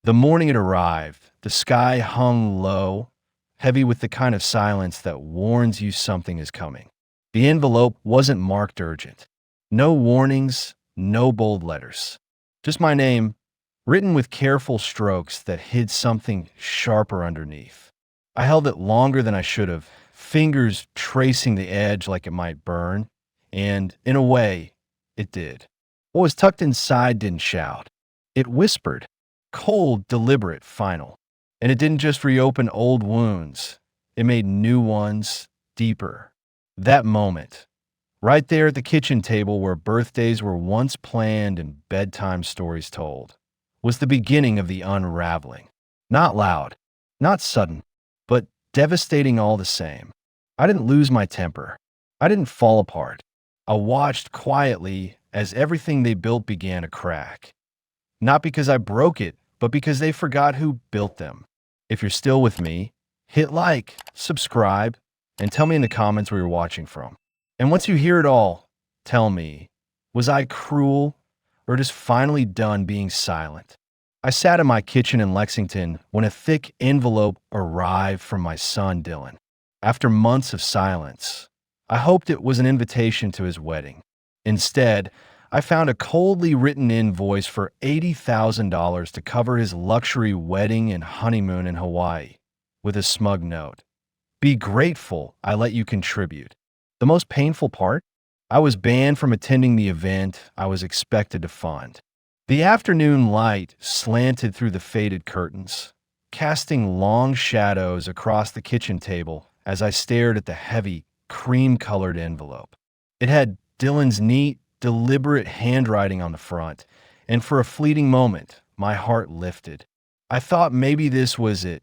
The morning it arrived, the sky hung low, heavy with the kind of silence that warns you something is coming. The envelope wasn't marked urgent. No warnings, no bold letters. Just my name, written with careful strokes that hid something sharper underneath. I held it longer than I should have, fingers tracing the edge like it might burn, and in a way, it did. What was tucked inside didn't shout. It whispered, cold, deliberate, final. And it didn't just reopen old wounds, it made new ones deeper. That moment, right there at the kitchen table where birthdays were once planned and bedtime stories told, was the beginning of the unraveling. Not loud, not sudden, but devastating all the same. I didn't lose my temper. I didn't fall apart. I watched quietly as everything they built began to crack. Not because I broke it, but because they forgot who built them. If you're still with me, hit like, subscribe, and tell me in the comments where you're watching from. And once you hear it all, tell me, was I cruel or just finally done being silent? I sat in my kitchen in Lexington when a thick envelope arrived from my son Dylan. After months of silence, I hoped it was an invitation to his wedding. Instead, I found a coldly written invoice for $80,000 to cover his luxury wedding and honeymoon in Hawaii, with a smug note. Be grateful I let you contribute. The most painful part? I was banned from attending the event I was expected to fund. The afternoon light slanted through the faded curtains, casting long shadows across the kitchen table as I stared at the heavy, cream-colored envelope. It had Dylan's neat, deliberate handwriting on the front, and for a fleeting moment, my heart lifted. I thought maybe this was it,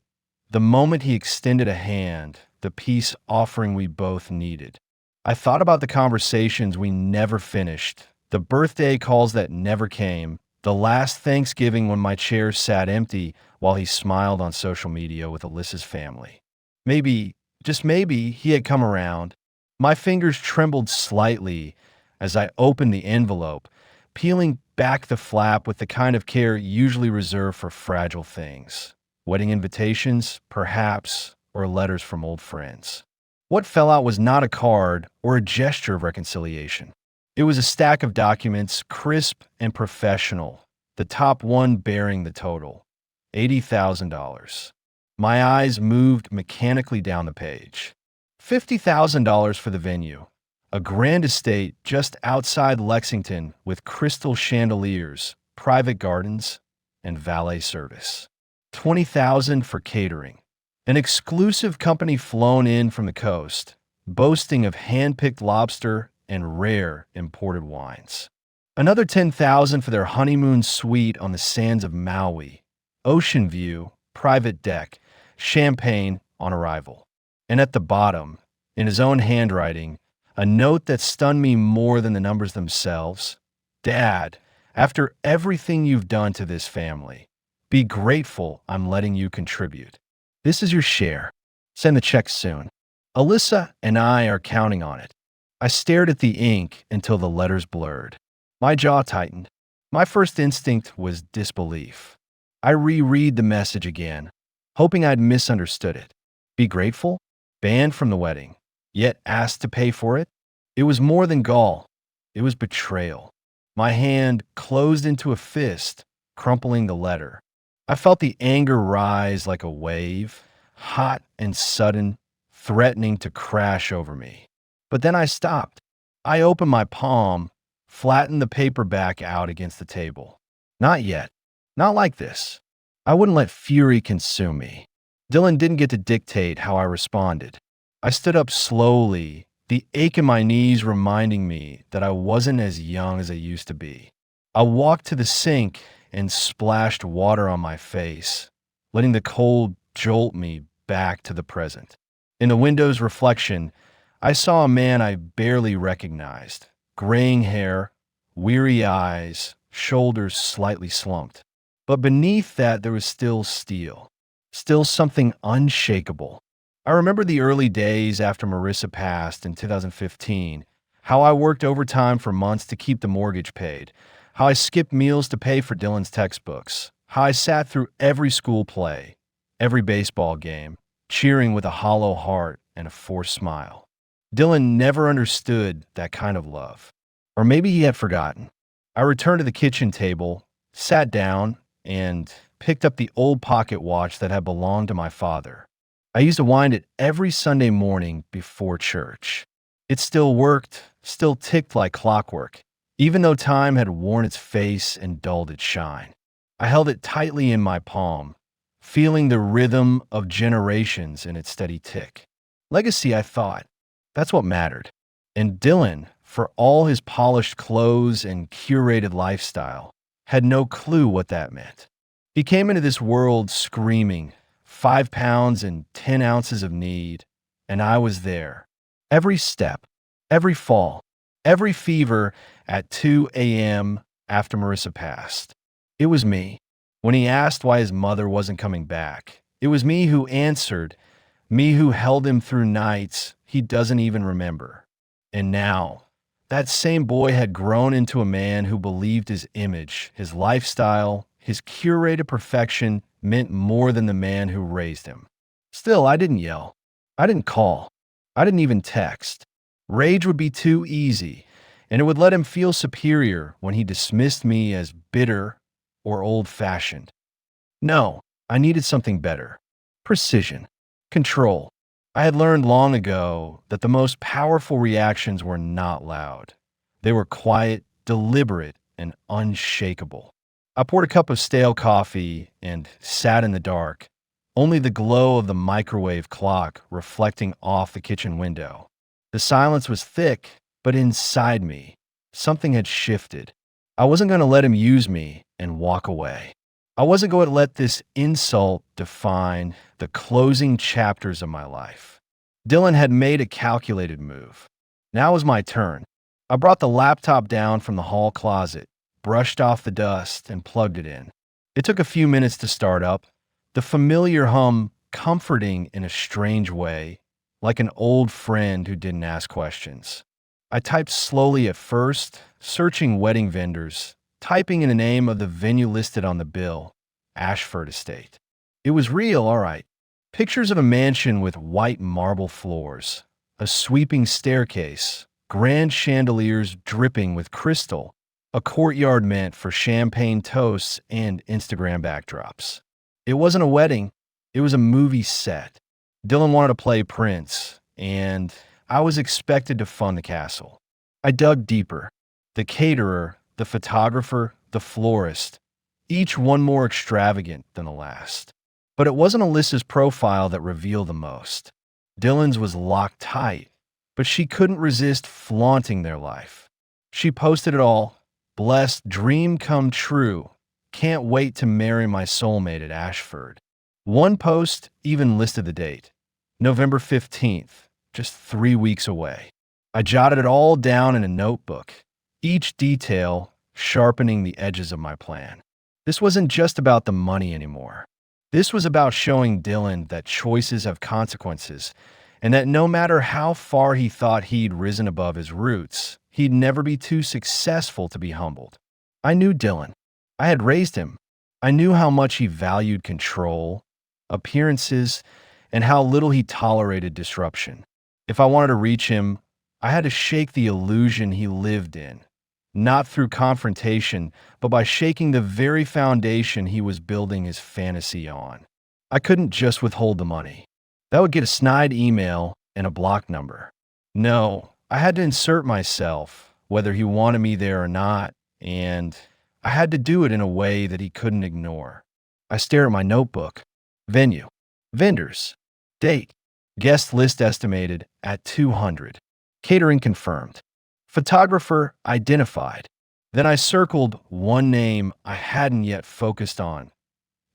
the moment he extended a hand, the peace offering we both needed. I thought about the conversations we never finished, the birthday calls that never came, the last Thanksgiving when my chair sat empty while he smiled on social media with Alyssa's family. Maybe, just maybe, he had come around. My fingers trembled slightly as I opened the envelope, peeling back the flap with the kind of care usually reserved for fragile things. Wedding invitations, perhaps, or letters from old friends. What fell out was not a card or a gesture of reconciliation. It was a stack of documents, crisp and professional, the top one bearing the total, $80,000. My eyes moved mechanically down the page. $50,000 for the venue. A grand estate just outside Lexington with crystal chandeliers, private gardens, and valet service. $20,000 for catering. An exclusive company flown in from the coast, boasting of hand-picked lobster and rare imported wines. Another $10,000 for their honeymoon suite on the sands of Maui. Ocean view, private deck, champagne on arrival. And at the bottom, in his own handwriting, a note that stunned me more than the numbers themselves. Dad, after everything you've done to this family, be grateful I'm letting you contribute. This is your share. Send the check soon. Alyssa and I are counting on it. I stared at the ink until the letters blurred. My jaw tightened. My first instinct was disbelief. I reread the message again, hoping I'd misunderstood it. Be grateful? Banned from the wedding, yet asked to pay for it? It was more than gall. It was betrayal. My hand closed into a fist, crumpling the letter. I felt the anger rise like a wave, hot and sudden, threatening to crash over me. But then I stopped. I opened my palm, flattened the paperback out against the table. Not yet. Not like this. I wouldn't let fury consume me. Dylan didn't get to dictate how I responded. I stood up slowly, the ache in my knees reminding me that I wasn't as young as I used to be. I walked to the sink and splashed water on my face, letting the cold jolt me back to the present. In the window's reflection, I saw a man I barely recognized, graying hair, weary eyes, shoulders slightly slumped. But beneath that, there was still steel, still something unshakable. I remember the early days after Marissa passed in 2015, how I worked overtime for months to keep the mortgage paid, how I skipped meals to pay for Dylan's textbooks, how I sat through every school play, every baseball game, cheering with a hollow heart and a forced smile. Dylan never understood that kind of love. Or maybe he had forgotten. I returned to the kitchen table, sat down, and picked up the old pocket watch that had belonged to my father. I used to wind it every Sunday morning before church. It still worked, still ticked like clockwork, even though time had worn its face and dulled its shine. I held it tightly in my palm, feeling the rhythm of generations in its steady tick. Legacy, I thought. That's what mattered. And Dylan, for all his polished clothes and curated lifestyle, had no clue what that meant. He came into this world screaming, 5 pounds and 10 ounces of need, and I was there. Every step, every fall, every fever at 2 a.m. after Marissa passed. It was me. When he asked why his mother wasn't coming back, it was me who answered, me who held him through nights he doesn't even remember. And now, that same boy had grown into a man who believed his image, his lifestyle, his curated perfection meant more than the man who raised him. Still, I didn't yell. I didn't call. I didn't even text. Rage would be too easy, and it would let him feel superior when he dismissed me as bitter or old-fashioned. No, I needed something better. Precision. Control. I had learned long ago that the most powerful reactions were not loud. They were quiet, deliberate, and unshakable. I poured a cup of stale coffee and sat in the dark, only the glow of the microwave clock reflecting off the kitchen window. The silence was thick, but inside me, something had shifted. I wasn't going to let him use me and walk away. I wasn't going to let this insult define the closing chapters of my life. Dylan had made a calculated move. Now was my turn. I brought the laptop down from the hall closet, brushed off the dust, and plugged it in. It took a few minutes to start up, the familiar hum comforting in a strange way, like an old friend who didn't ask questions. I typed slowly at first, searching wedding vendors, typing in the name of the venue listed on the bill, Ashford Estate. It was real, all right. Pictures of a mansion with white marble floors, a sweeping staircase, grand chandeliers dripping with crystal, a courtyard meant for champagne toasts and Instagram backdrops. It wasn't a wedding, it was a movie set. Dylan wanted to play Prince, and I was expected to fund the castle. I dug deeper. The caterer, the photographer, the florist, each one more extravagant than the last. But it wasn't Alyssa's profile that revealed the most. Dylan's was locked tight, but she couldn't resist flaunting their life. She posted it all. Blessed, dream come true. Can't wait to marry my soulmate at Ashford. One post even listed the date. November 15th, just 3 weeks away. I jotted it all down in a notebook, each detail sharpening the edges of my plan. This wasn't just about the money anymore. This was about showing Dylan that choices have consequences, and that no matter how far he thought he'd risen above his roots, he'd never be too successful to be humbled. I knew Dylan. I had raised him. I knew how much he valued control, appearances, and how little he tolerated disruption. If I wanted to reach him, I had to shake the illusion he lived in, not through confrontation, but by shaking the very foundation he was building his fantasy on. I couldn't just withhold the money. That would get a snide email and a block number. No, I had to insert myself, whether he wanted me there or not, and I had to do it in a way that he couldn't ignore. I stared at my notebook. Venue. Vendors. Date. Guest list estimated at 200. Catering confirmed. Photographer identified. Then I circled one name I hadn't yet focused on.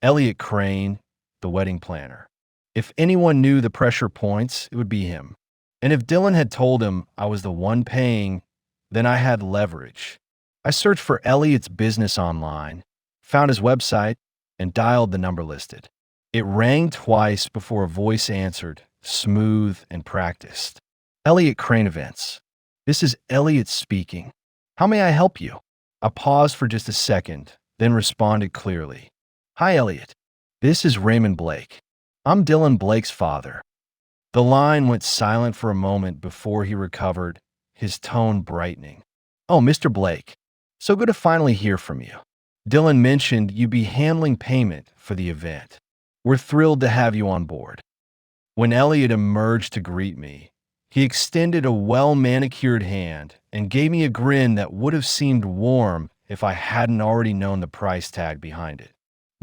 Elliot Crane, the wedding planner. If anyone knew the pressure points, it would be him. And if Dylan had told him I was the one paying, then I had leverage. I searched for Elliot's business online, found his website, and dialed the number listed. It rang twice before a voice answered, smooth and practiced. Elliot Crane Events. This is Elliot speaking. How may I help you? I paused for just a second, then responded clearly. Hi, Elliot. This is Raymond Blake. I'm Dylan Blake's father. The line went silent for a moment before he recovered, his tone brightening. Oh, Mr. Blake, so good to finally hear from you. Dylan mentioned you'd be handling payment for the event. We're thrilled to have you on board. When Elliot emerged to greet me, he extended a well-manicured hand and gave me a grin that would have seemed warm if I hadn't already known the price tag behind it.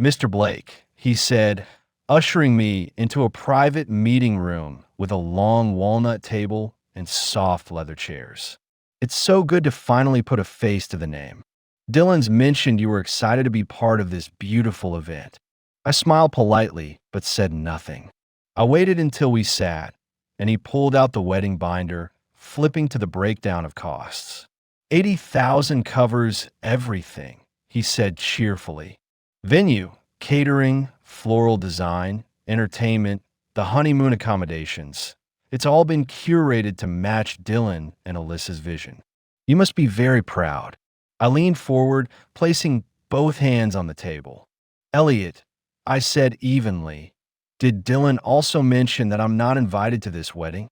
Mr. Blake, he said, ushering me into a private meeting room with a long walnut table and soft leather chairs. It's so good to finally put a face to the name. Dylan's mentioned you were excited to be part of this beautiful event. I smiled politely, but said nothing. I waited until we sat, and he pulled out the wedding binder, flipping to the breakdown of costs. 80,000 covers everything, he said cheerfully. Venue, catering, floral design, entertainment, the honeymoon accommodations. It's all been curated to match Dylan and Alyssa's vision. You must be very proud. I leaned forward, placing both hands on the table. Elliot, I said evenly, did Dylan also mention that I'm not invited to this wedding?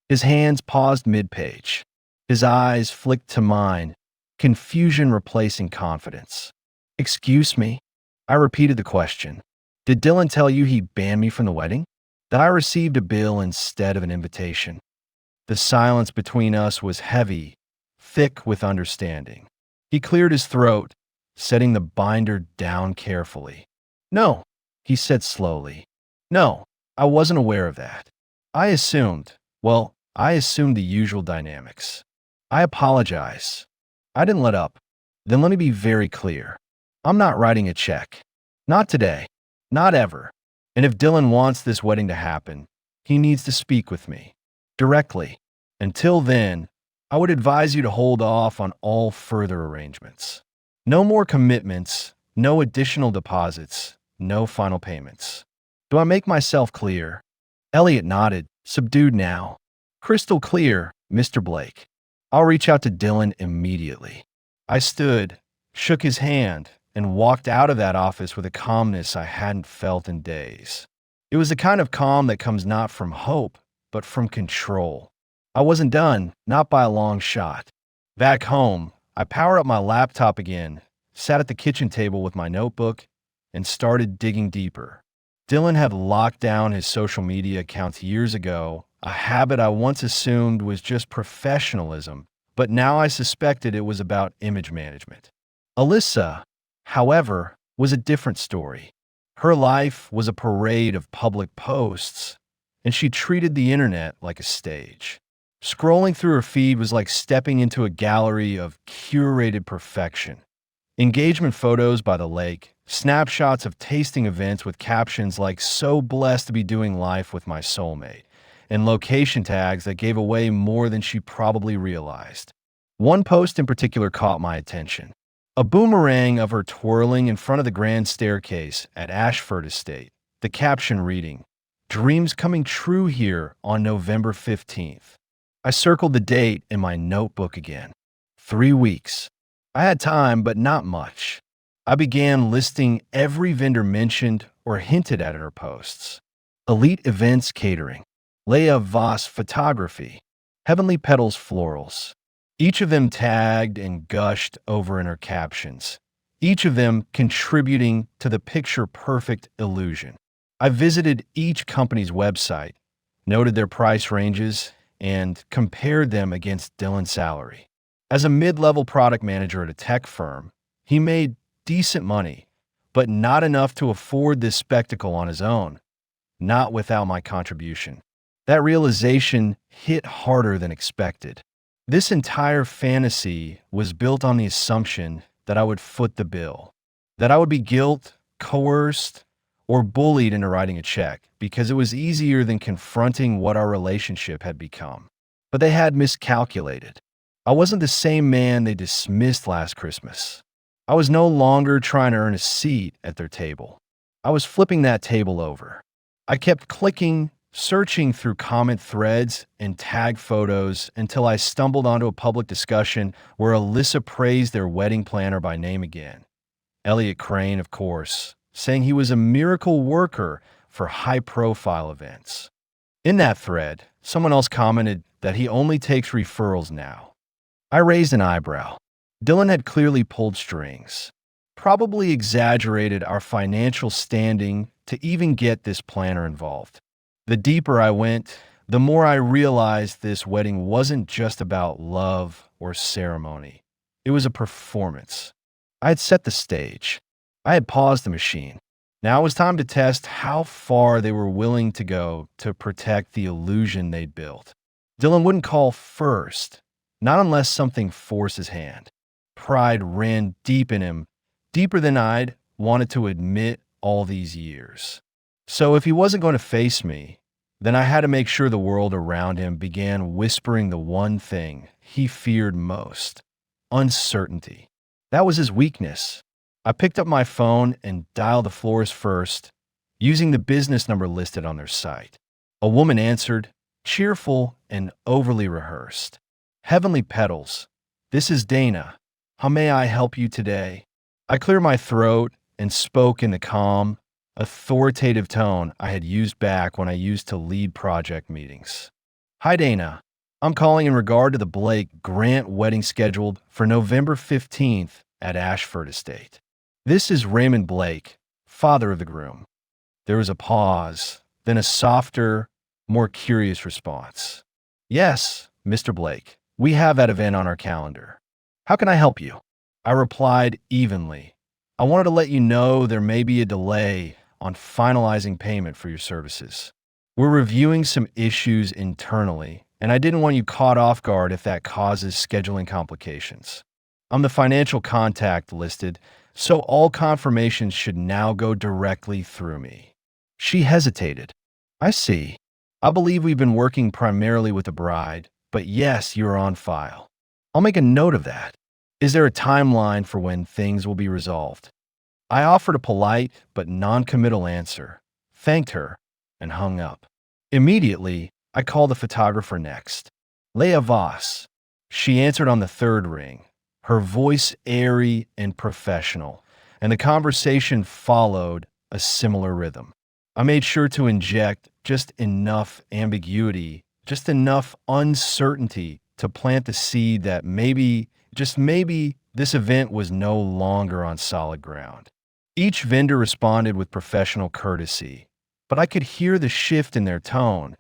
His hands paused mid-page. His eyes flicked to mine, confusion replacing confidence. Excuse me? I repeated the question. Did Dylan tell you he banned me from the wedding? That I received a bill instead of an invitation? The silence between us was heavy, thick with understanding. He cleared his throat, setting the binder down carefully. No, he said slowly. No, I wasn't aware of that. I assumed the usual dynamics. I apologize. I didn't let up. Then let me be very clear. I'm not writing a check. Not today. Not ever. And if Dylan wants this wedding to happen, he needs to speak with me. Directly. Until then, I would advise you to hold off on all further arrangements. No more commitments, no additional deposits, no final payments. Do I make myself clear? Elliot nodded, subdued now. Crystal clear, Mr. Blake. I'll reach out to Dylan immediately. I stood, shook his hand, and walked out of that office with a calmness I hadn't felt in days. It was the kind of calm that comes not from hope, but from control. I wasn't done, not by a long shot. Back home, I powered up my laptop again, sat at the kitchen table with my notebook, and started digging deeper. Dylan had locked down his social media accounts years ago, a habit I once assumed was just professionalism, but now I suspected it was about image management. Alyssa, however, was a different story. Her life was a parade of public posts, and she treated the internet like a stage. Scrolling through her feed was like stepping into a gallery of curated perfection. Engagement photos by the lake, snapshots of tasting events with captions like "so blessed to be doing life with my soulmate," and location tags that gave away more than she probably realized. One post in particular caught my attention. A boomerang of her twirling in front of the grand staircase at Ashford Estate, the caption reading, "Dreams coming true here on November 15th. I circled the date in my notebook again. 3 weeks. I had time, but not much. I began listing every vendor mentioned or hinted at in her posts. Elite Events Catering, Leah Voss Photography, Heavenly Petals Florals. Each of them tagged and gushed over in her captions, each of them contributing to the picture-perfect illusion. I visited each company's website, noted their price ranges, and compared them against Dylan's salary. As a mid-level product manager at a tech firm, he made decent money, but not enough to afford this spectacle on his own, not without my contribution. That realization hit harder than expected. This entire fantasy was built on the assumption that I would foot the bill, that I would be guilt, coerced, or bullied into writing a check because it was easier than confronting what our relationship had become. But they had miscalculated. I wasn't the same man they dismissed last Christmas. I was no longer trying to earn a seat at their table. I was flipping that table over. I kept clicking, searching through comment threads and tag photos until I stumbled onto a public discussion where Alyssa praised their wedding planner by name again. Elliot Crane, of course, saying he was a miracle worker for high-profile events. In that thread, someone else commented that he only takes referrals now. I raised an eyebrow. Dylan had clearly pulled strings, probably exaggerated our financial standing to even get this planner involved. The deeper I went, the more I realized this wedding wasn't just about love or ceremony. It was a performance. I had set the stage. I had paused the machine. Now it was time to test how far they were willing to go to protect the illusion they'd built. Dylan wouldn't call first, not unless something forced his hand. Pride ran deep in him, deeper than I'd wanted to admit all these years. So if he wasn't going to face me, then I had to make sure the world around him began whispering the one thing he feared most: uncertainty. That was his weakness. I picked up my phone and dialed the florist first, using the business number listed on their site. A woman answered, cheerful and overly rehearsed. Heavenly Petals, this is Dana. How may I help you today? I cleared my throat and spoke in the calm, authoritative tone I had used back when I used to lead project meetings. Hi, Dana. I'm calling in regard to the Blake Grant wedding scheduled for November 15th at Ashford Estate. This is Raymond Blake, father of the groom. There was a pause, then a softer, more curious response. Yes, Mr. Blake, we have that event on our calendar. How can I help you? I replied evenly. I wanted to let you know there may be a delay on finalizing payment for your services. We're reviewing some issues internally, and I didn't want you caught off guard if that causes scheduling complications. I'm the financial contact listed, so all confirmations should now go directly through me. She hesitated. I see. I believe we've been working primarily with the bride, but yes, you're on file. I'll make a note of that. Is there a timeline for when things will be resolved? I offered a polite but non-committal answer, thanked her, and hung up. Immediately, I called the photographer next. Leah Voss. She answered on the third ring, her voice airy and professional, and the conversation followed a similar rhythm. I made sure to inject just enough ambiguity, just enough uncertainty to plant the seed that maybe, just maybe, this event was no longer on solid ground. Each vendor responded with professional courtesy, but I could hear the shift in their tone,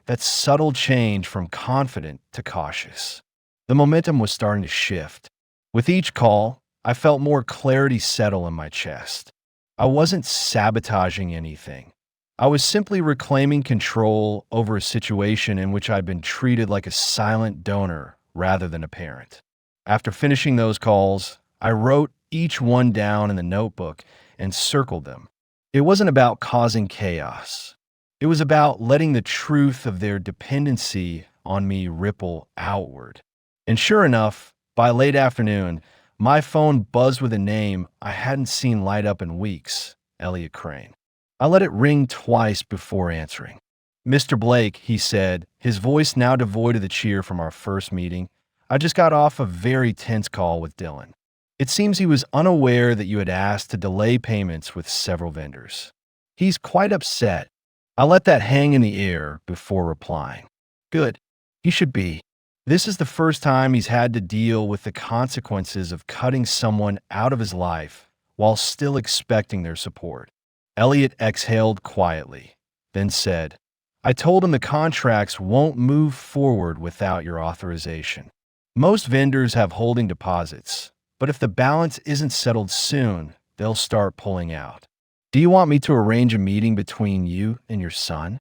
that subtle change from confident to cautious. The momentum was starting to shift. With each call, I felt more clarity settle in my chest. I wasn't sabotaging anything. I was simply reclaiming control over a situation in which I'd been treated like a silent donor rather than a parent. After finishing those calls, I wrote each one down in the notebook and circled them. It wasn't about causing chaos. It was about letting the truth of their dependency on me ripple outward. And sure enough, by late afternoon, my phone buzzed with a name I hadn't seen light up in weeks, Elliot Crane. I let it ring twice before answering. Mr. Blake, he said, his voice now devoid of the cheer from our first meeting. I just got off a very tense call with Dylan. It seems he was unaware that you had asked to delay payments with several vendors. He's quite upset. I let that hang in the air before replying. Good. He should be. This is the first time he's had to deal with the consequences of cutting someone out of his life while still expecting their support. Elliot exhaled quietly, then said, I told him the contracts won't move forward without your authorization. Most vendors have holding deposits, but if the balance isn't settled soon, they'll start pulling out. Do you want me to arrange a meeting between you and your son?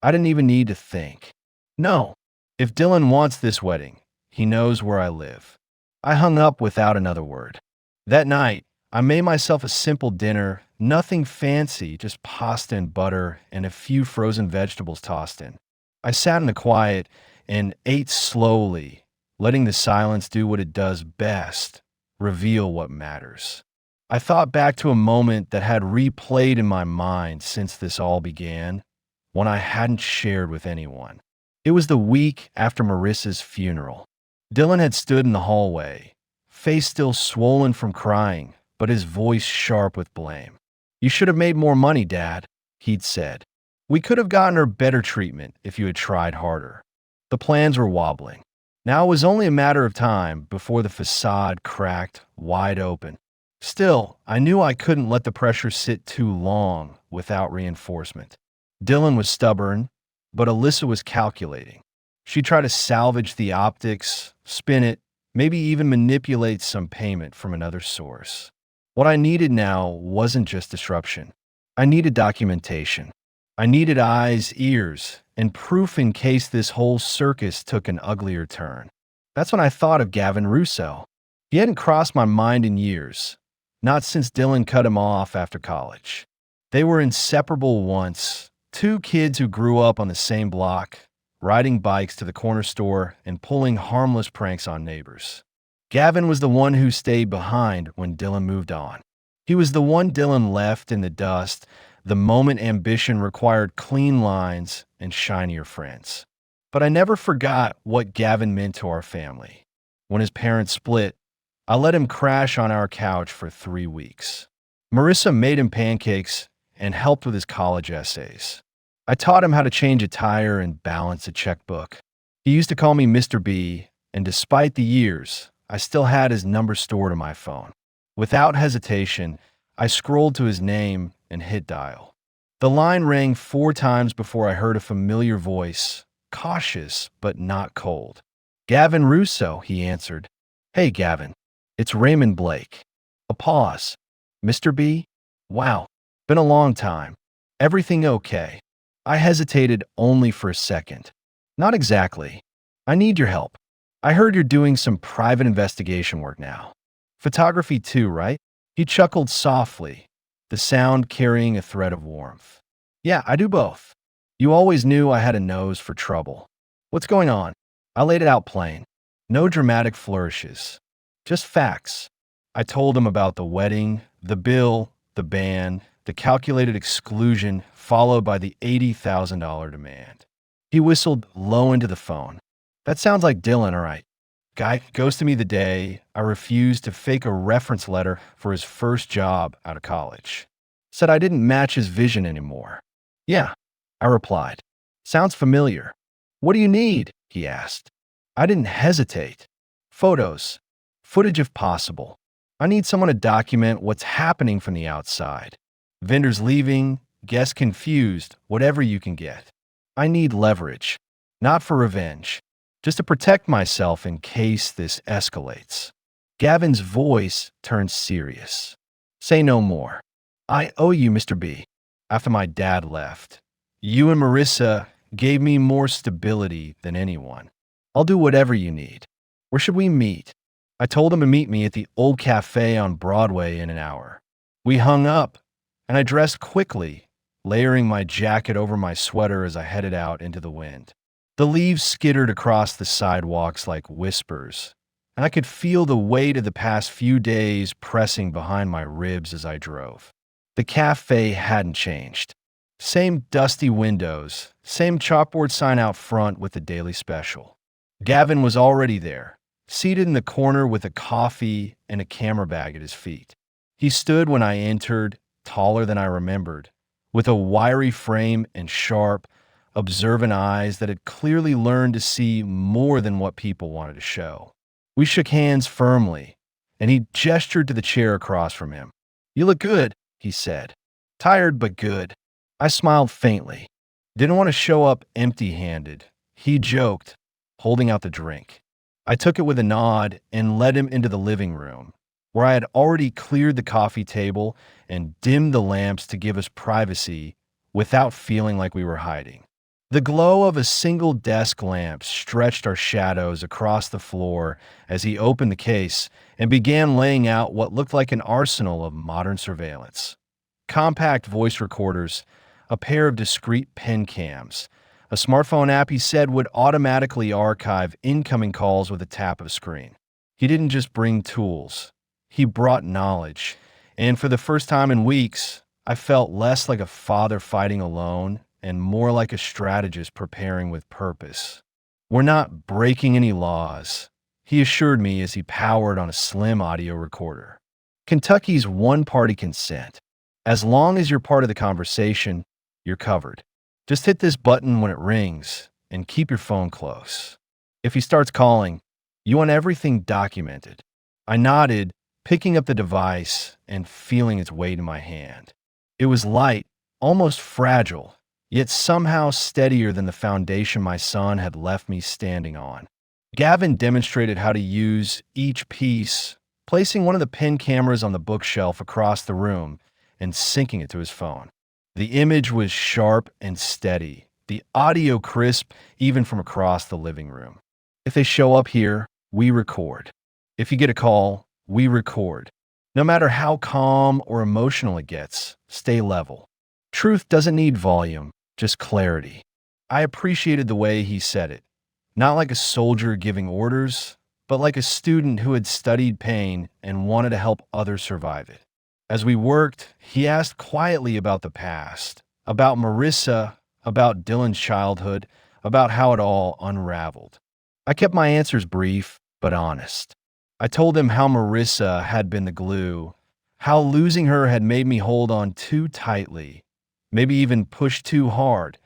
I didn't even need to think. No. If Dylan wants this wedding, he knows where I live. I hung up without another word. That night, I made myself a simple dinner, nothing fancy, just pasta and butter and a few frozen vegetables tossed in. I sat in the quiet and ate slowly, letting the silence do what it does best, reveal what matters. I thought back to a moment that had replayed in my mind since this all began, one I hadn't shared with anyone. It was the week after Marissa's funeral. Dylan had stood in the hallway, face still swollen from crying, but his voice sharp with blame. You should have made more money, Dad, he'd said. We could have gotten her better treatment if you had tried harder. The plans were wobbling. Now it was only a matter of time before the facade cracked wide open. Still, I knew I couldn't let the pressure sit too long without reinforcement. Dylan was stubborn, but Alyssa was calculating. She'd try to salvage the optics, spin it, maybe even manipulate some payment from another source. What I needed now wasn't just disruption. I needed documentation. I needed eyes, ears, and proof in case this whole circus took an uglier turn. That's when I thought of Gavin Russo. He hadn't crossed my mind in years, not since Dylan cut him off after college. They were inseparable once, two kids who grew up on the same block, riding bikes to the corner store and pulling harmless pranks on neighbors. Gavin was the one who stayed behind when Dylan moved on. He was the one Dylan left in the dust the moment ambition required clean lines and shinier friends. But I never forgot what Gavin meant to our family. When his parents split, I let him crash on our couch for 3 weeks. Marissa made him pancakes and helped with his college essays. I taught him how to change a tire and balance a checkbook. He used to call me Mr. B, and despite the years, I still had his number stored on my phone. Without hesitation, I scrolled to his name and hit dial. The line rang 4 times before I heard a familiar voice, cautious but not cold. Gavin Russo, he answered. Hey, Gavin. It's Raymond Blake. A pause. Mr. B? Wow. Been a long time. Everything okay? I hesitated only for a second. Not exactly. I need your help. I heard you're doing some private investigation work now. Photography too, right? He chuckled softly, the sound carrying a thread of warmth. Yeah, I do both. You always knew I had a nose for trouble. What's going on? I laid it out plain. No dramatic flourishes. Just facts. I told him about the wedding, the bill, the ban, the calculated exclusion, followed by the $80,000 demand. He whistled low into the phone. That sounds like Dylan, all right. Guy ghosted me the day I refused to fake a reference letter for his first job out of college. Said I didn't match his vision anymore. Yeah, I replied. Sounds familiar. What do you need? He asked. I didn't hesitate. Photos. Footage if possible. I need someone to document what's happening from the outside. Vendors leaving, guests confused, whatever you can get. I need leverage. Not for revenge. Just to protect myself in case this escalates. Gavin's voice turned serious. Say no more. I owe you, Mr. B. After my dad left, you and Marissa gave me more stability than anyone. I'll do whatever you need. Where should we meet? I told him to meet me at the old cafe on Broadway in an hour. We hung up, and I dressed quickly, layering my jacket over my sweater as I headed out into the wind. The leaves skittered across the sidewalks like whispers, and I could feel the weight of the past few days pressing behind my ribs as I drove. The cafe hadn't changed. Same dusty windows, same chalkboard sign out front with the daily special. Gavin was already there, seated in the corner with a coffee and a camera bag at his feet. He stood when I entered, taller than I remembered, with a wiry frame and sharp, observant eyes that had clearly learned to see more than what people wanted to show. We shook hands firmly, and he gestured to the chair across from him. You look good, he said. Tired but good. I smiled faintly. Didn't want to show up empty-handed. He joked, holding out the drink. I took it with a nod and led him into the living room, where I had already cleared the coffee table and dimmed the lamps to give us privacy without feeling like we were hiding. The glow of a single desk lamp stretched our shadows across the floor as he opened the case and began laying out what looked like an arsenal of modern surveillance. Compact voice recorders, a pair of discreet pen cams, a smartphone app he said would automatically archive incoming calls with a tap of a screen. He didn't just bring tools, he brought knowledge, and for the first time in weeks, I felt less like a father fighting alone and more like a strategist preparing with purpose. We're not breaking any laws, he assured me as he powered on a slim audio recorder. Kentucky's one-party consent. As long as you're part of the conversation, you're covered. Just hit this button when it rings and keep your phone close. If he starts calling, you want everything documented. I nodded, picking up the device and feeling its weight in my hand. It was light, almost fragile, yet somehow steadier than the foundation my son had left me standing on. Gavin demonstrated how to use each piece, placing one of the pen cameras on the bookshelf across the room and syncing it to his phone. The image was sharp and steady, the audio crisp even from across the living room. If they show up here, we record. If you get a call, we record. No matter how calm or emotional it gets, stay level. Truth doesn't need volume, just clarity. I appreciated the way he said it. Not like a soldier giving orders, but like a student who had studied pain and wanted to help others survive it. As we worked, he asked quietly about the past, about Marissa, about Dylan's childhood, about how it all unraveled. I kept my answers brief, but honest. I told him how Marissa had been the glue, how losing her had made me hold on too tightly, maybe even push too hard,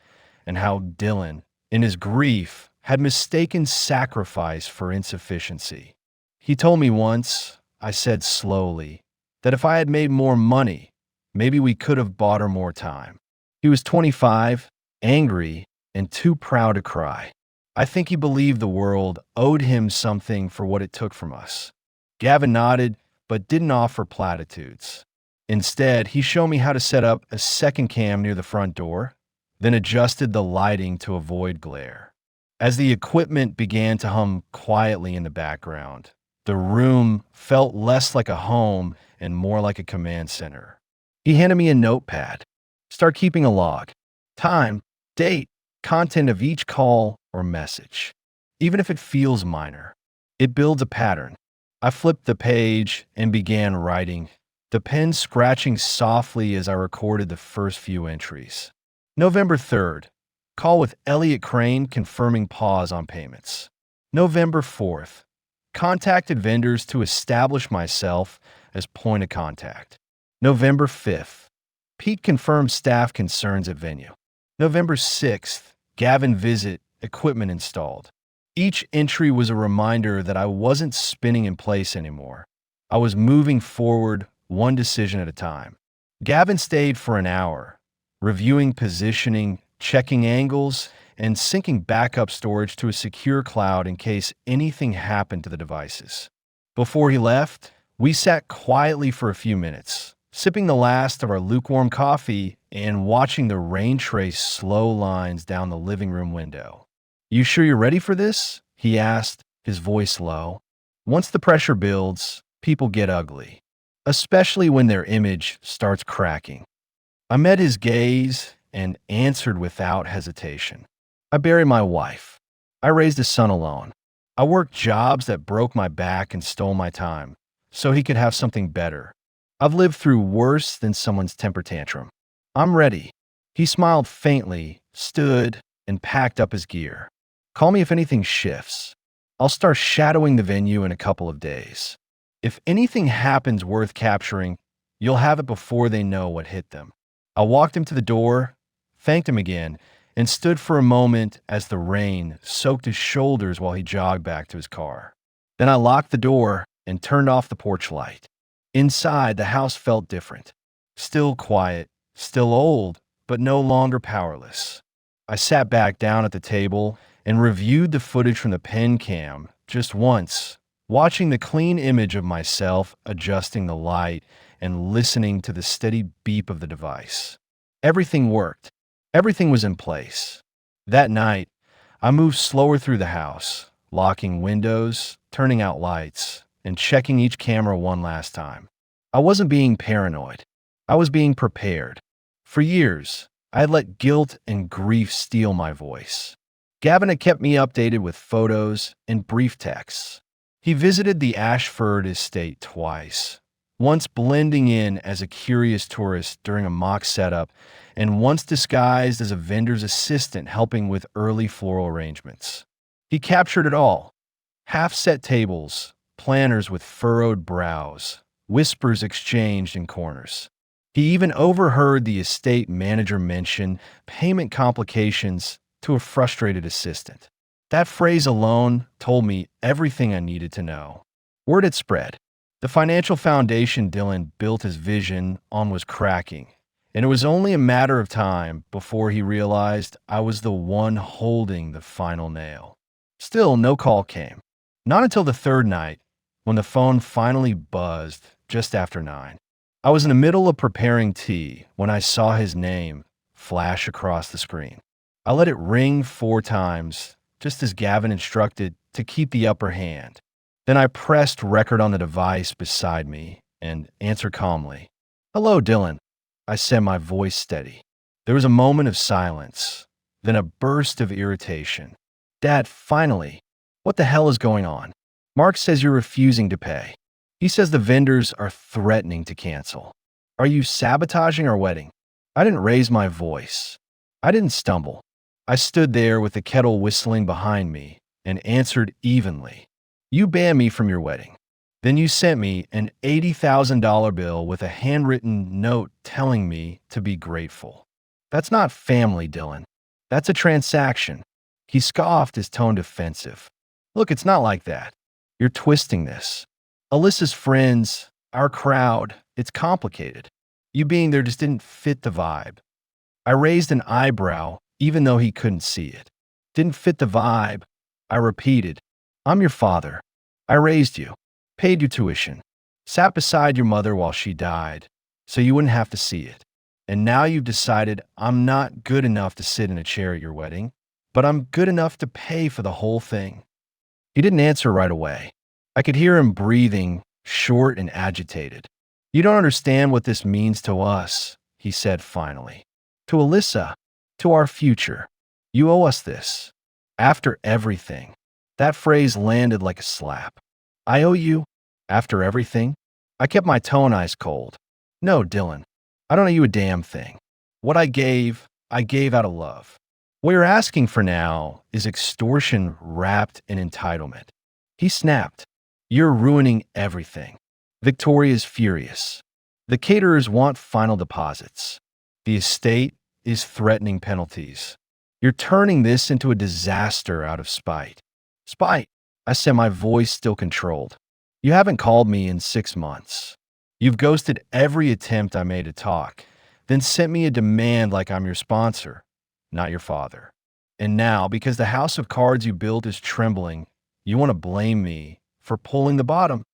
and how Dylan, in his grief, had mistaken sacrifice for insufficiency. He told me once, I said slowly, that if I had made more money, maybe we could have bought her more time. He was 25, angry, and too proud to cry. I think he believed the world owed him something for what it took from us. Gavin nodded, but didn't offer platitudes. Instead, he showed me how to set up a second cam near the front door, then adjusted the lighting to avoid glare. As the equipment began to hum quietly in the background, the room felt less like a home and more like a command center. He handed me a notepad. Start keeping a log. Time, date, content of each call or message. Even if it feels minor, it builds a pattern. I flipped the page and began writing, the pen scratching softly as I recorded the first few entries. November 3rd, call with Elliot Crane confirming pause on payments. November 4th, contacted vendors to establish myself as point of contact. November 5th, Pete confirmed staff concerns at venue. November 6th, Gavin visit, equipment installed. Each entry was a reminder that I wasn't spinning in place anymore. I was moving forward one decision at a time. Gavin stayed for an hour, reviewing positioning, checking angles, and syncing backup storage to a secure cloud in case anything happened to the devices. Before he left, we sat quietly for a few minutes, sipping the last of our lukewarm coffee and watching the rain trace slow lines down the living room window. "You sure you're ready for this?" he asked, his voice low. Once the pressure builds, people get ugly, especially when their image starts cracking. I met his gaze and answered without hesitation. I buried my wife. I raised a son alone. I worked jobs that broke my back and stole my time, so he could have something better. I've lived through worse than someone's temper tantrum. I'm ready. He smiled faintly, stood, and packed up his gear. Call me if anything shifts. I'll start shadowing the venue in a couple of days. If anything happens worth capturing, you'll have it before they know what hit them. I walked him to the door, thanked him again, and stood for a moment as the rain soaked his shoulders while he jogged back to his car. Then I locked the door and turned off the porch light. Inside, the house felt different. Still quiet, still old, but no longer powerless. I sat back down at the table and reviewed the footage from the pen cam just once, watching the clean image of myself adjusting the light and listening to the steady beep of the device. Everything worked. Everything was in place. That night, I moved slower through the house, locking windows, turning out lights, and checking each camera one last time. I wasn't being paranoid. I was being prepared. For years, I had let guilt and grief steal my voice. Gavin had kept me updated with photos and brief texts. He visited the Ashford estate twice, once blending in as a curious tourist during a mock setup, and once disguised as a vendor's assistant helping with early floral arrangements. He captured it all. Half-set tables, planners with furrowed brows, whispers exchanged in corners. He even overheard the estate manager mention payment complications to a frustrated assistant. That phrase alone told me everything I needed to know. Word had spread. The financial foundation Dylan built his vision on was cracking, and it was only a matter of time before he realized I was the one holding the final nail. Still, no call came. Not until the third night, when the phone finally buzzed just after 9. I was in the middle of preparing tea when I saw his name flash across the screen. I let it ring 4 times, just as Gavin instructed to keep the upper hand. Then I pressed record on the device beside me and answered calmly. "Hello, Dylan." I said, my voice steady. There was a moment of silence, then a burst of irritation. "Dad, finally. What the hell is going on? Mark says you're refusing to pay. He says the vendors are threatening to cancel. Are you sabotaging our wedding?" I didn't raise my voice. I didn't stumble. I stood there with the kettle whistling behind me and answered evenly. "You banned me from your wedding. Then you sent me an $80,000 bill with a handwritten note telling me to be grateful. That's not family, Dylan. That's a transaction." He scoffed, his tone defensive. "Look, it's not like that. You're twisting this. Alyssa's friends, our crowd, it's complicated. You being there just didn't fit the vibe." I raised an eyebrow, even though he couldn't see it. "Didn't fit the vibe." I repeated. "I'm your father. I raised you, paid your tuition, sat beside your mother while she died, so you wouldn't have to see it. And now you've decided I'm not good enough to sit in a chair at your wedding, but I'm good enough to pay for the whole thing." He didn't answer right away. I could hear him breathing, short and agitated. "You don't understand what this means to us," he said finally. "To Alyssa, to our future. You owe us this. After everything." That phrase landed like a slap. "I owe you? After everything?" I kept my tone ice cold. "No, Dylan, I don't owe you a damn thing. What I gave out of love. What you're asking for now is extortion wrapped in entitlement." He snapped. "You're ruining everything." Victoria's furious. The caterers want final deposits. The estate is threatening penalties. You're turning this into a disaster out of spite. "Spite," I said, my voice still controlled. "You haven't called me in 6 months. You've ghosted every attempt I made to talk, then sent me a demand like I'm your sponsor, not your father. And now, because the house of cards you built is trembling, you want to blame me for pulling the bottom."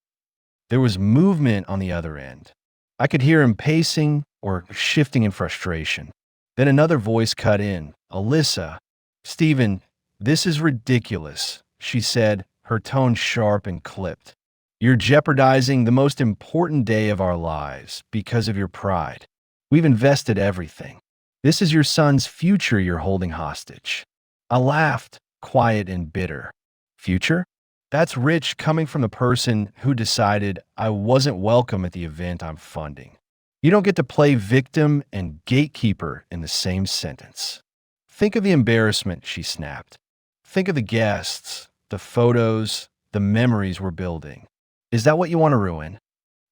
There was movement on the other end. I could hear him pacing or shifting in frustration. Then another voice cut in. "Alyssa, Stephen, this is ridiculous," she said, her tone sharp and clipped. "You're jeopardizing the most important day of our lives because of your pride. We've invested everything. This is your son's future you're holding hostage." I laughed, quiet and bitter. "Future? That's rich coming from the person who decided I wasn't welcome at the event I'm funding. You don't get to play victim and gatekeeper in the same sentence." "Think of the embarrassment," she snapped. "Think of the guests, the photos, the memories we're building. Is that what you want to ruin?"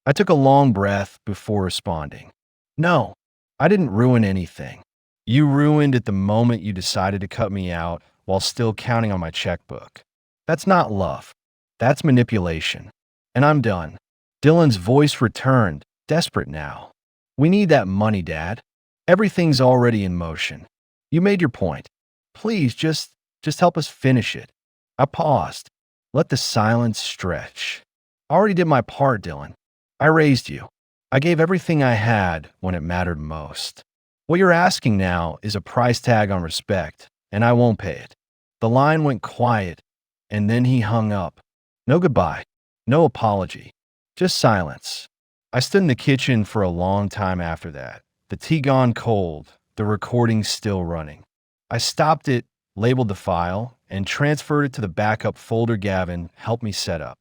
I took a long breath before responding. "No, I didn't ruin anything. You ruined at the moment you decided to cut me out while still counting on my checkbook. That's not love. That's manipulation. And I'm done." Dylan's voice returned, desperate now. "We need that money, Dad. Everything's already in motion. You made your point. Please, just help us finish it." I paused. Let the silence stretch. "I already did my part, Dylan. I raised you. I gave everything I had when it mattered most. What you're asking now is a price tag on respect, and I won't pay it." The line went quiet, and then he hung up. No goodbye, no apology, just silence. I stood in the kitchen for a long time after that, the tea gone cold, the recording still running. I stopped it, labeled the file, and transferred it to the backup folder Gavin helped me set up.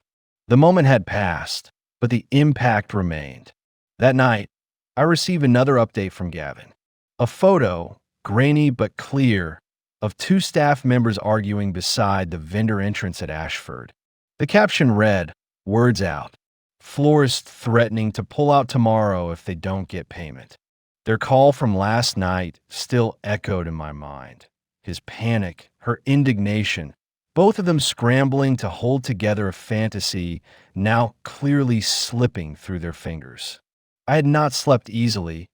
The moment had passed, but the impact remained. That night, I received another update from Gavin. A photo, grainy but clear, of 2 staff members arguing beside the vendor entrance at Ashford. The caption read, "Words out. Florists threatening to pull out tomorrow if they don't get payment. Their call from last night still echoed in my mind. His panic, her indignation, both of them scrambling to hold together a fantasy now clearly slipping through their fingers. I had not slept easily,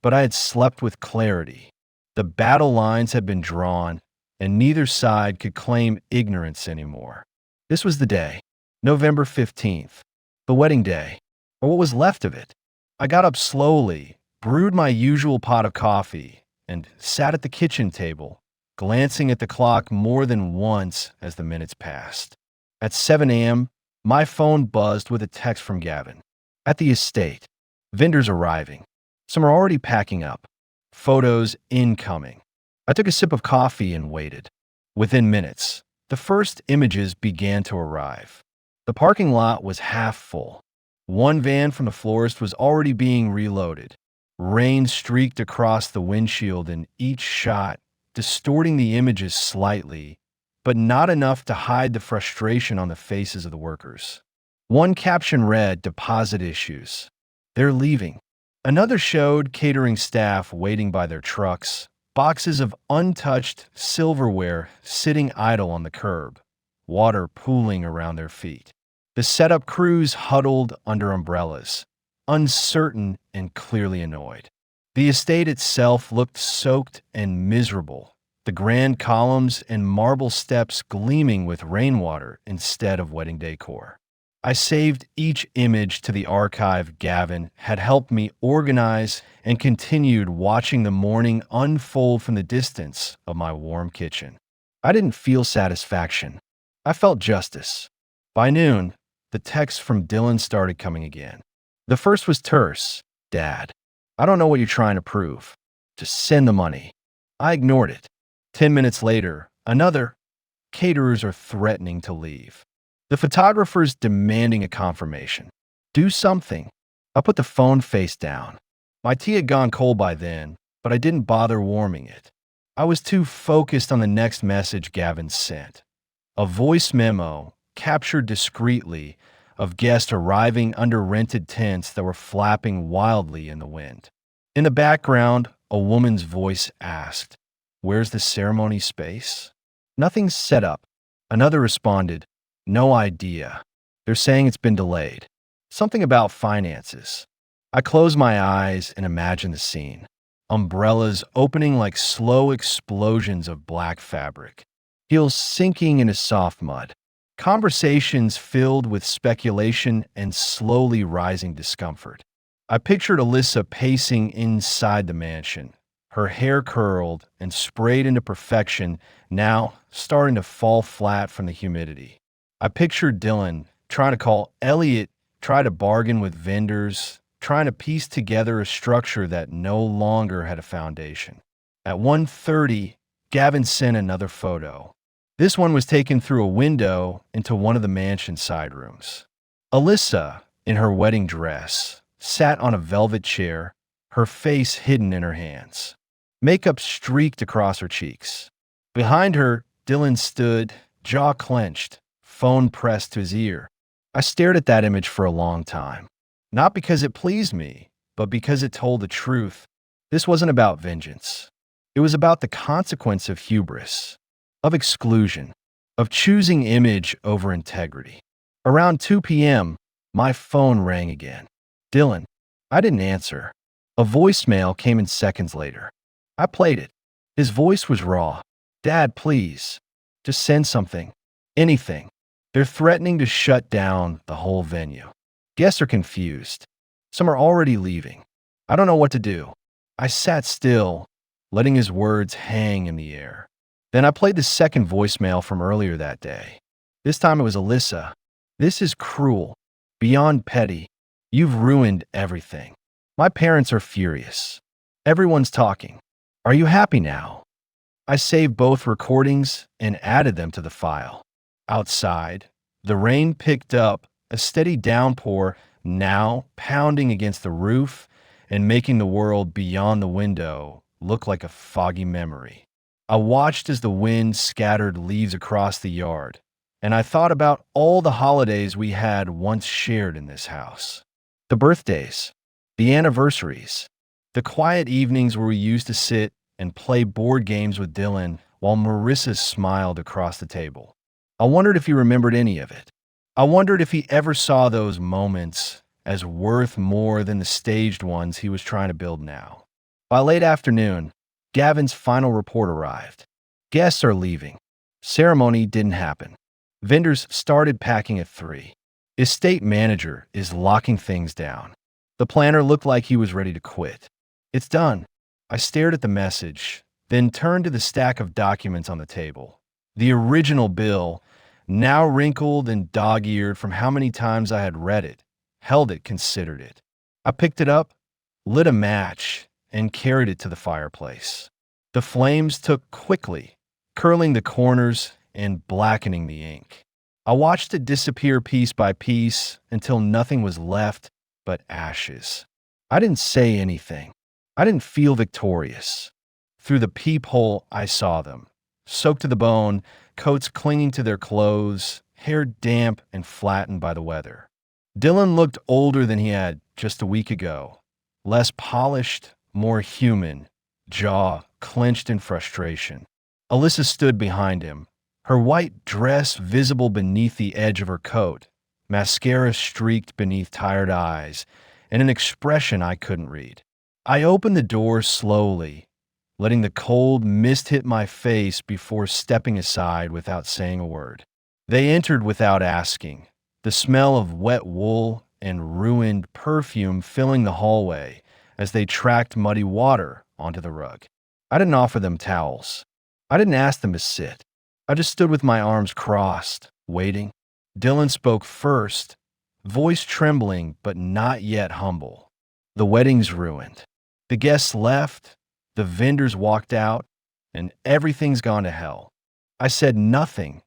but I had slept with clarity. The battle lines had been drawn, and neither side could claim ignorance anymore. This was the day, November 15th, the wedding day, or what was left of it. I got up slowly, brewed my usual pot of coffee, and sat at the kitchen table, glancing at the clock more than once as the minutes passed. At 7 a.m., my phone buzzed with a text from Gavin. At the estate, vendors arriving. Some are already packing up. Photos incoming. I took a sip of coffee and waited. Within minutes, the first images began to arrive. The parking lot was half full. One van from the florist was already being reloaded. Rain streaked across the windshield in each shot, distorting the images slightly, but not enough to hide the frustration on the faces of the workers. One caption read, "Deposit issues. They're leaving." Another showed catering staff waiting by their trucks, boxes of untouched silverware sitting idle on the curb, water pooling around their feet. The setup crews huddled under umbrellas, uncertain and clearly annoyed. The estate itself looked soaked and miserable, the grand columns and marble steps gleaming with rainwater instead of wedding decor. I saved each image to the archive Gavin had helped me organize and continued watching the morning unfold from the distance of my warm kitchen. I didn't feel satisfaction. I felt justice. By noon, the texts from Dylan started coming again. The first was terse. "Dad, I don't know what you're trying to prove. Just send the money." I ignored it. 10 minutes later, another. "Caterers are threatening to leave. The photographer's demanding a confirmation. Do something." I put the phone face down. My tea had gone cold by then, but I didn't bother warming it. I was too focused on the next message Gavin sent. A voice memo, captured discreetly, of guests arriving under rented tents that were flapping wildly in the wind. In the background, a woman's voice asked, "Where's the ceremony space?" "Nothing's set up." Another responded, "No idea. They're saying it's been delayed." Something about finances. I closed my eyes and imagined the scene. Umbrellas opening like slow explosions of black fabric. Heels sinking into soft mud. Conversations filled with speculation and slowly rising discomfort. I pictured Alyssa pacing inside the mansion, her hair curled and sprayed into perfection, now starting to fall flat from the humidity. I pictured Dylan trying to call Elliot, try to bargain with vendors, trying to piece together a structure that no longer had a foundation. At 1:30, Gavin sent another photo. This one was taken through a window into one of the mansion side rooms. Alyssa, in her wedding dress, sat on a velvet chair, her face hidden in her hands. Makeup streaked across her cheeks. Behind her, Dylan stood, jaw clenched, phone pressed to his ear. I stared at that image for a long time. Not because it pleased me, but because it told the truth. This wasn't about vengeance. It was about the consequence of hubris, of exclusion, of choosing image over integrity. Around 2 p.m., my phone rang again. "Dylan." I didn't answer. A voicemail came in seconds later. I played it. His voice was raw. "Dad, please. Just send something. Anything. They're threatening to shut down the whole venue. Guests are confused. Some are already leaving. I don't know what to do." I sat still, letting his words hang in the air. Then I played the second voicemail from earlier that day. This time it was Alyssa. "This is cruel. Beyond petty. You've ruined everything. My parents are furious. Everyone's talking. Are you happy now?" I saved both recordings and added them to the file. Outside, the rain picked up, a steady downpour now pounding against the roof and making the world beyond the window look like a foggy memory. I watched as the wind scattered leaves across the yard, and I thought about all the holidays we had once shared in this house. The birthdays, the anniversaries, the quiet evenings where we used to sit and play board games with Dylan while Marissa smiled across the table. I wondered if he remembered any of it. I wondered if he ever saw those moments as worth more than the staged ones he was trying to build now. By late afternoon, Gavin's final report arrived. Guests are leaving. Ceremony didn't happen. Vendors started packing at 3. Estate manager is locking things down. The planner looked like he was ready to quit. It's done. I stared at the message, then turned to the stack of documents on the table. The original bill, now wrinkled and dog-eared from how many times I had read it, held it, considered it. I picked it up, lit a match, and carried it to the fireplace. The flames took quickly, curling the corners and blackening the ink. I watched it disappear piece by piece until nothing was left but ashes. I didn't say anything. I didn't feel victorious. Through the peephole, I saw them, soaked to the bone, coats clinging to their clothes, hair damp and flattened by the weather. Dylan looked older than he had just a week ago, less polished, more human, jaw clenched in frustration. Alyssa stood behind him, her white dress visible beneath the edge of her coat, mascara streaked beneath tired eyes, and an expression I couldn't read. I opened the door slowly, letting the cold mist hit my face before stepping aside without saying a word. They entered without asking, the smell of wet wool and ruined perfume filling the hallway as they tracked muddy water onto the rug. I didn't offer them towels. I didn't ask them to sit. I just stood with my arms crossed, waiting. Dylan spoke first, voice trembling but not yet humble. The wedding's ruined. The guests left, the vendors walked out, and everything's gone to hell. I said nothing,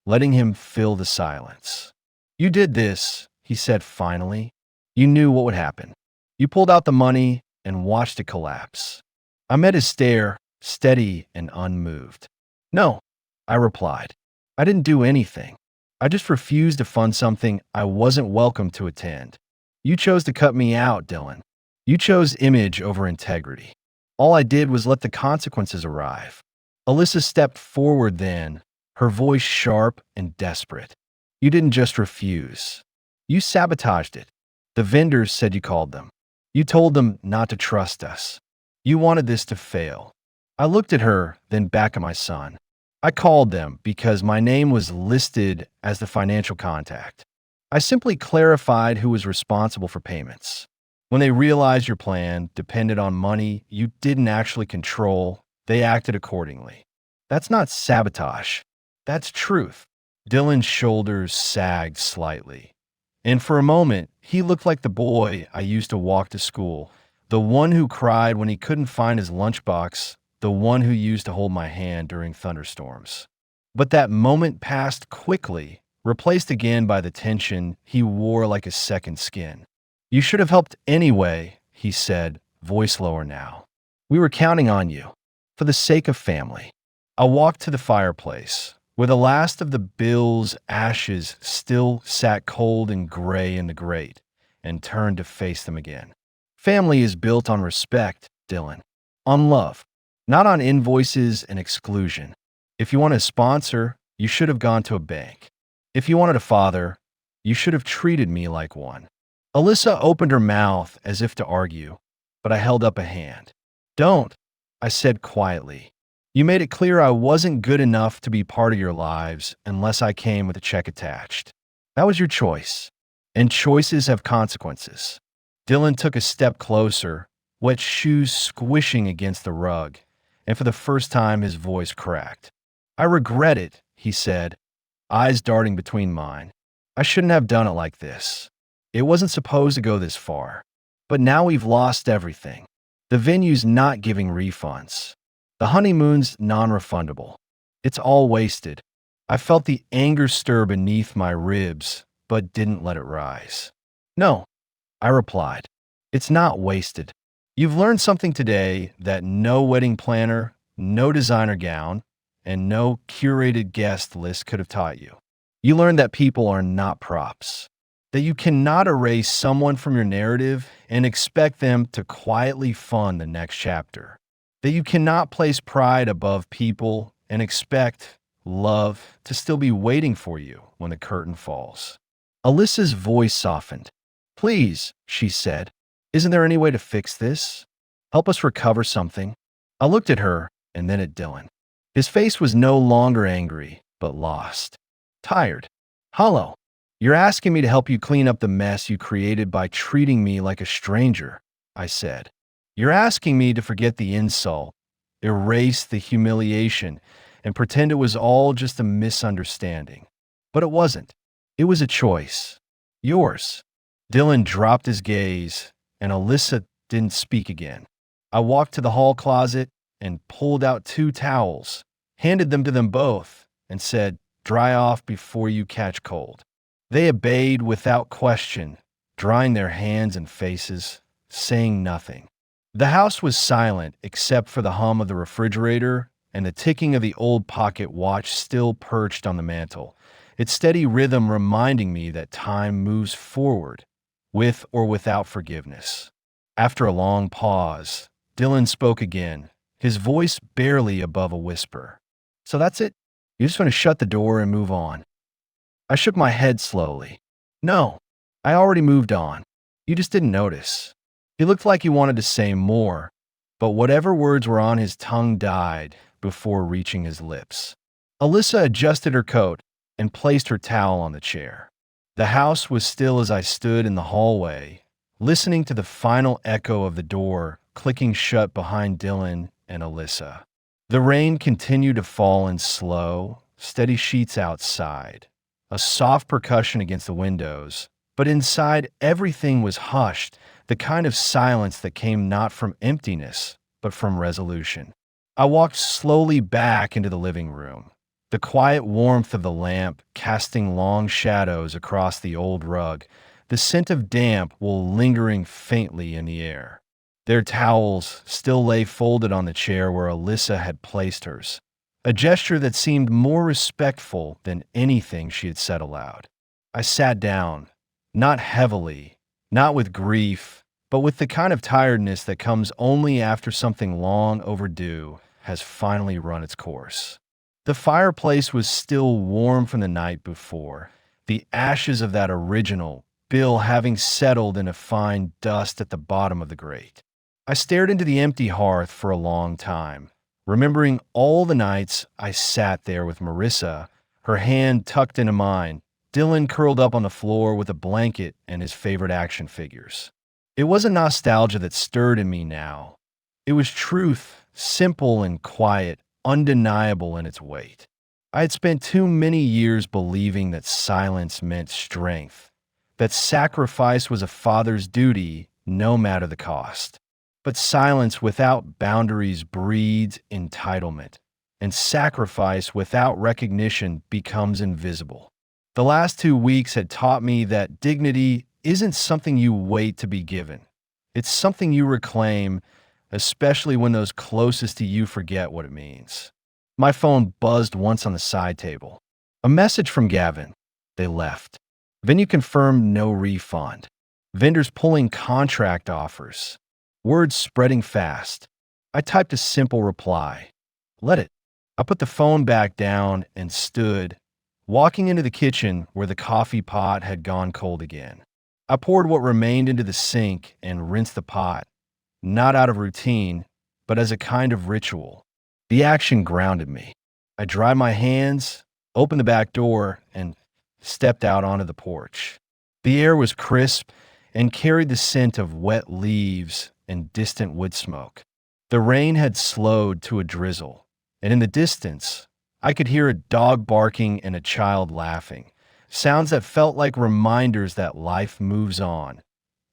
letting him fill the silence. You did this, he said finally. You knew what would happen. You pulled out the money and watched it collapse. I met his stare, steady and unmoved. No, I replied. I didn't do anything. I just refused to fund something I wasn't welcome to attend. You chose to cut me out, Dylan. You chose image over integrity. All I did was let the consequences arrive. Alyssa stepped forward then, her voice sharp and desperate. You didn't just refuse. You sabotaged it. The vendors said you called them. You told them not to trust us. You wanted this to fail. I looked at her, then back at my son. I called them because my name was listed as the financial contact. I simply clarified who was responsible for payments. When they realized your plan depended on money you didn't actually control, they acted accordingly. That's not sabotage. That's truth. Dylan's shoulders sagged slightly. And for a moment, he looked like the boy I used to walk to school, the one who cried when he couldn't find his lunchbox, the one who used to hold my hand during thunderstorms. But that moment passed quickly, replaced again by the tension he wore like a second skin. You should have helped anyway, he said, voice lower now. We were counting on you, for the sake of family. I walked to the fireplace, where the last of the bill's ashes still sat cold and gray in the grate, and turned to face them again. Family is built on respect, Dylan. On love, not on invoices and exclusion. If you want a sponsor, you should have gone to a bank. If you wanted a father, you should have treated me like one. Alyssa opened her mouth as if to argue, but I held up a hand. Don't, I said quietly. You made it clear I wasn't good enough to be part of your lives unless I came with a check attached. That was your choice, and choices have consequences. Dylan took a step closer, wet shoes squishing against the rug, and for the first time his voice cracked. I regret it, he said, eyes darting between mine. I shouldn't have done it like this. It wasn't supposed to go this far. But now we've lost everything. The venue's not giving refunds. The honeymoon's non-refundable. It's all wasted. I felt the anger stir beneath my ribs, but didn't let it rise. No, I replied. It's not wasted. You've learned something today that no wedding planner, no designer gown, and no curated guest list could have taught you. You learn that people are not props, that you cannot erase someone from your narrative and expect them to quietly fund the next chapter, that you cannot place pride above people and expect love to still be waiting for you when the curtain falls. Alyssa's voice softened. Please, she said, isn't there any way to fix this? Help us recover something? I looked at her and then at Dylan. His face was no longer angry, but lost. Tired. Hollow. You're asking me to help you clean up the mess you created by treating me like a stranger, I said. You're asking me to forget the insult, erase the humiliation, and pretend it was all just a misunderstanding. But it wasn't. It was a choice. Yours. Dylan dropped his gaze, and Alyssa didn't speak again. I walked to the hall closet and pulled out 2 towels, handed them to them both, and said, dry off before you catch cold. They obeyed without question, drying their hands and faces, saying nothing. The house was silent except for the hum of the refrigerator and the ticking of the old pocket watch still perched on the mantel, its steady rhythm reminding me that time moves forward, with or without forgiveness. After a long pause, Dylan spoke again, his voice barely above a whisper. So that's it? You just want to shut the door and move on? I shook my head slowly. No, I already moved on. You just didn't notice. He looked like he wanted to say more, but whatever words were on his tongue died before reaching his lips. Alyssa adjusted her coat and placed her towel on the chair. The house was still as I stood in the hallway, listening to the final echo of the door clicking shut behind Dylan and Alyssa. The rain continued to fall in slow, steady sheets outside, a soft percussion against the windows, but inside everything was hushed, the kind of silence that came not from emptiness, but from resolution. I walked slowly back into the living room, the quiet warmth of the lamp casting long shadows across the old rug, the scent of damp wool lingering faintly in the air. Their towels still lay folded on the chair where Alyssa had placed hers, a gesture that seemed more respectful than anything she had said aloud. I sat down, not heavily, not with grief, but with the kind of tiredness that comes only after something long overdue has finally run its course. The fireplace was still warm from the night before, the ashes of that original bill having settled in a fine dust at the bottom of the grate. I stared into the empty hearth for a long time, remembering all the nights I sat there with Marissa, her hand tucked into mine, Dylan curled up on the floor with a blanket and his favorite action figures. It wasn't nostalgia that stirred in me now. It was truth, simple and quiet, undeniable in its weight. I had spent too many years believing that silence meant strength, that sacrifice was a father's duty no matter the cost. But silence without boundaries breeds entitlement, and sacrifice without recognition becomes invisible. The last 2 weeks had taught me that dignity isn't something you wait to be given. It's something you reclaim, especially when those closest to you forget what it means. My phone buzzed once on the side table. A message from Gavin. They left. Venue confirmed no refund. Vendors pulling contract offers. Words spreading fast. I typed a simple reply. Let it. I put the phone back down and stood, walking into the kitchen where the coffee pot had gone cold again. I poured what remained into the sink and rinsed the pot, not out of routine, but as a kind of ritual. The action grounded me. I dried my hands, opened the back door, and stepped out onto the porch. The air was crisp and carried the scent of wet leaves and distant wood smoke. The rain had slowed to a drizzle, and in the distance, I could hear a dog barking and a child laughing, sounds that felt like reminders that life moves on,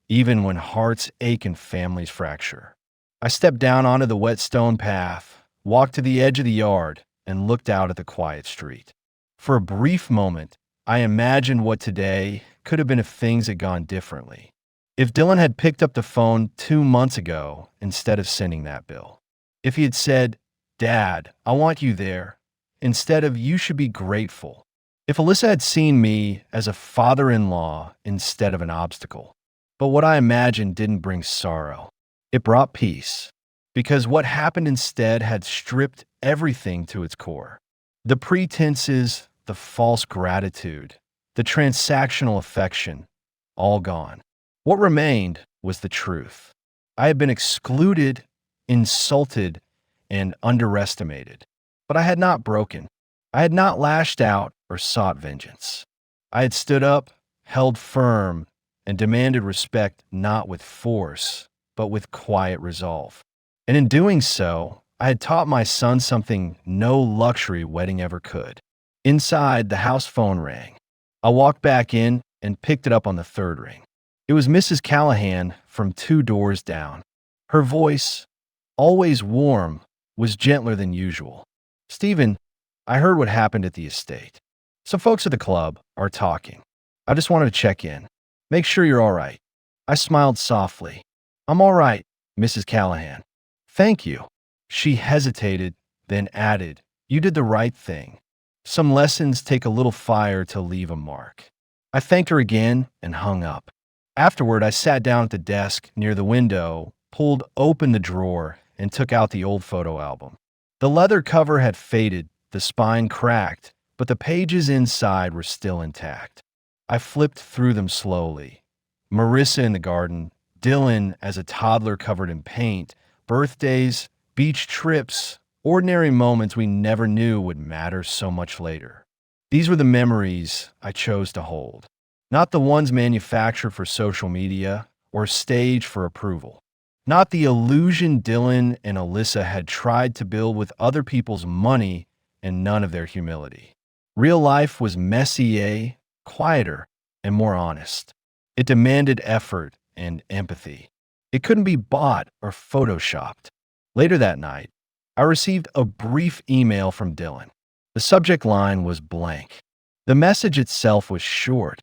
even when hearts ache and families fracture. I stepped down onto the wet stone path, walked to the edge of the yard, and looked out at the quiet street. For a brief moment, I imagined what today could have been if things had gone differently. If Dylan had picked up the phone 2 months ago instead of sending that bill. If he had said, Dad, I want you there, instead of you should be grateful. If Alyssa had seen me as a father-in-law instead of an obstacle. But what I imagined didn't bring sorrow. It brought peace. Because what happened instead had stripped everything to its core. The pretenses, the false gratitude, the transactional affection, all gone. What remained was the truth. I had been excluded, insulted, and underestimated. But I had not broken. I had not lashed out or sought vengeance. I had stood up, held firm, and demanded respect not with force, but with quiet resolve. And in doing so, I had taught my son something no luxury wedding ever could. Inside, the house phone rang. I walked back in and picked it up on the third ring. It was Mrs. Callahan from 2 doors down. Her voice, always warm, was gentler than usual. "Stephen, I heard what happened at the estate. Some folks at the club are talking. I just wanted to check in. Make sure you're all right." I smiled softly. "I'm all right, Mrs. Callahan. Thank you." She hesitated, then added, "You did the right thing. Some lessons take a little fire to leave a mark." I thanked her again and hung up. Afterward, I sat down at the desk near the window, pulled open the drawer, and took out the old photo album. The leather cover had faded, the spine cracked, but the pages inside were still intact. I flipped through them slowly. Marissa in the garden, Dylan as a toddler covered in paint, birthdays, beach trips, ordinary moments we never knew would matter so much later. These were the memories I chose to hold, not the ones manufactured for social media or staged for approval. Not the illusion Dylan and Alyssa had tried to build with other people's money and none of their humility. Real life was messier, quieter, and more honest. It demanded effort and empathy. It couldn't be bought or photoshopped. Later that night, I received a brief email from Dylan. The subject line was blank. The message itself was short.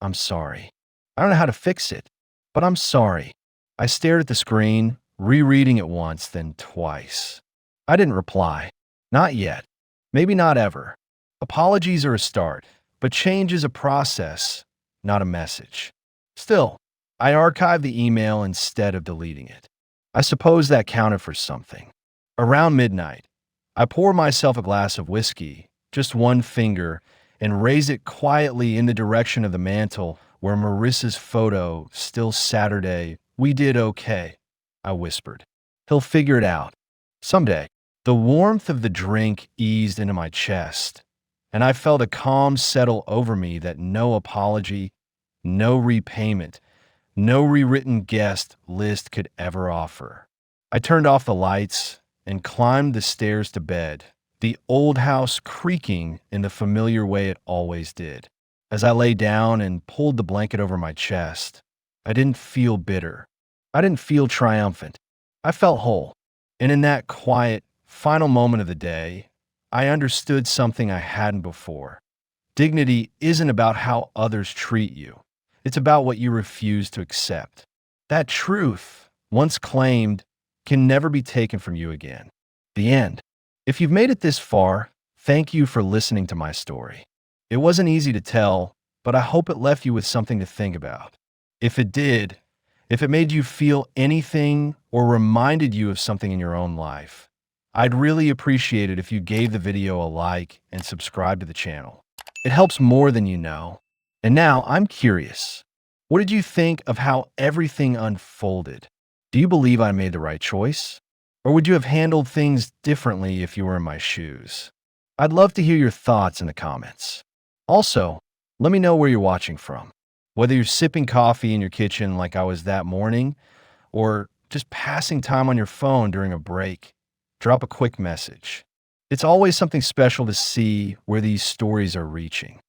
"I'm sorry. I don't know how to fix it, but I'm sorry." I stared at the screen, rereading it once, then twice. I didn't reply. Not yet. Maybe not ever. Apologies are a start, but change is a process, not a message. Still, I archived the email instead of deleting it. I suppose that counted for something. Around midnight, I pour myself a glass of whiskey, just one finger, and raise it quietly in the direction of the mantel where Marissa's photo, still Saturday, "We did okay," I whispered. "He'll figure it out. Someday." The warmth of the drink eased into my chest, and I felt a calm settle over me that no apology, no repayment, no rewritten guest list could ever offer. I turned off the lights and climbed the stairs to bed, the old house creaking in the familiar way it always did. As I lay down and pulled the blanket over my chest, I didn't feel bitter. I didn't feel triumphant. I felt whole. And in that quiet, final moment of the day, I understood something I hadn't before. Dignity isn't about how others treat you. It's about what you refuse to accept. That truth, once claimed, can never be taken from you again. The end. If you've made it this far, thank you for listening to my story. It wasn't easy to tell, but I hope it left you with something to think about. If it did, if it made you feel anything or reminded you of something in your own life, I'd really appreciate it if you gave the video a like and subscribe to the channel. It helps more than you know. And now I'm curious. What did you think of how everything unfolded? Do you believe I made the right choice? Or would you have handled things differently if you were in my shoes? I'd love to hear your thoughts in the comments. Also, let me know where you're watching from. Whether you're sipping coffee in your kitchen like I was that morning, or just passing time on your phone during a break, drop a quick message. It's always something special to see where these stories are reaching.